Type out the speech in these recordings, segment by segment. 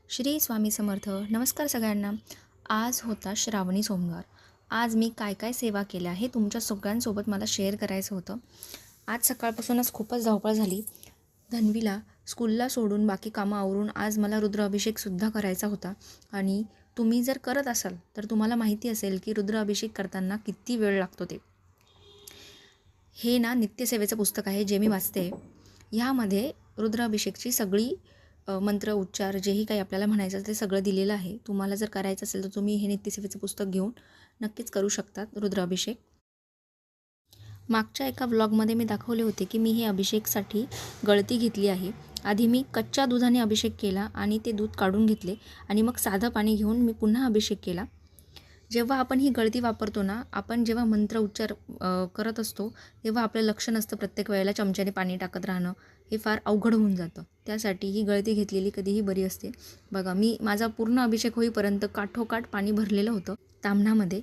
श्री स्वामी समर्थ. नमस्कार सगळ्यांना. आज होता श्रावणी सोमवार. आज मी काय काय सेवा केल्या हे तुमच्या सगळ्यांसोबत मला शेअर करायचं होतं. आज सकाळपासूनच खूपच धावपळ झाली. धन्वीला स्कूलला सोडून बाकी कामं आवरून आज मला रुद्राभिषेकसुद्धा करायचा होता. आणि तुम्ही जर करत असाल तर तुम्हाला माहिती असेल की रुद्राभिषेक करताना किती वेळ लागतो ते. हे ना नित्यसेवेचं पुस्तक आहे जे मी वाचते. ह्यामध्ये रुद्राभिषेकची सगळी मंत्र उच्चार जेही काही आपल्याला म्हणायचं ते सगळं दिलेलं आहे. तुम्हाला जर करायचं असेल तर तुम्ही हे नित्यसेवेचं पुस्तक घेऊन नक्कीच करू शकतात रुद्राभिषेक. मागच्या एका व्लॉगमध्ये मी दाखवले होते की मी हे अभिषेकसाठी गळती घेतली आहे. आधी मी कच्च्या दुधाने अभिषेक केला आणि ते दूध काढून घेतले आणि मग साधं पाणी घेऊन मी पुन्हा अभिषेक केला. जेव्हा आपण ही गळती वापरतो ना, आपण जेव्हा मंत्र उच्चार करत असतो तेव्हा आपलं लक्ष नसतं प्रत्येक वेळेला चमच्याने पाणी टाकत राहणं. हे फार अवघड होऊन जातं. त्यासाठी ही गळती घेतलेली कधीही बरी असते. बघा, मी माझा पूर्ण अभिषेक होईपर्यंत काठोकाठ पाणी भरलेलं होतं ताम्हणामध्ये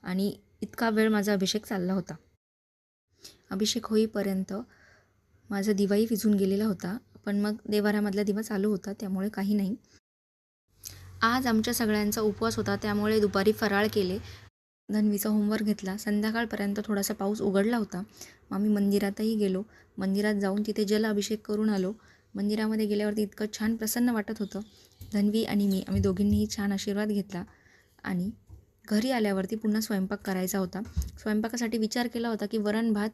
आणि इतका वेळ माझा अभिषेक चालला होता. अभिषेक होईपर्यंत माझा दिवाही विझून गेलेला होता, पण मग देवाऱ्यामधला दिवा चालू होता त्यामुळे काही नाही. आज आमच्या सगळ्यांचा उपवास होता त्यामुळे दुपारी फराळ केले. धन्वीचा होमवर्क घेतला. संध्याकाळपर्यंत थोडासा पाऊस उघडला होता. मग आम्ही मंदिरातही गेलो. मंदिरात जाऊन तिथे जल अभिषेक करून आलो. मंदिरामध्ये गेल्यावरती इतकं छान प्रसन्न वाटत होतं. धन्वी आणि मी आम्ही दोघींनीही छान आशीर्वाद घेतला आणि घरी आल्यावरती पुन्हा स्वयंपाक करायचा होता. स्वयंपाकासाठी विचार केला होता की वरण भात,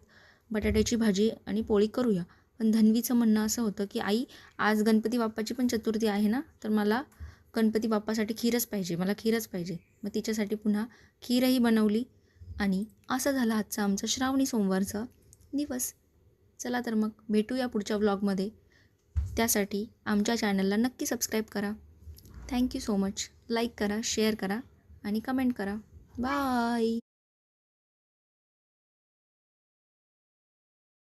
बटाट्याची भाजी आणि पोळी करूया. पण धन्वीचं म्हणणं असं होतं की आई, आज गणपती बाप्पाची पण चतुर्थी आहे ना, तर मला गणपती बाप्पासाठी खीरच पाहिजे, मला खीरच पाहिजे. मग तिच्यासाठी पुन्हा खीरही बनवली आणि असं झालं आजचा आमचा श्रावणी सोमवारचा दिवस. चला तर मग भेटूया पुढच्या व्लॉगमध्ये. त्यासाठी आमच्या चॅनलला नक्की सबस्क्राईब करा. Thank you so much. लाईक करा, शेअर करा आणि कमेंट करा. बाय.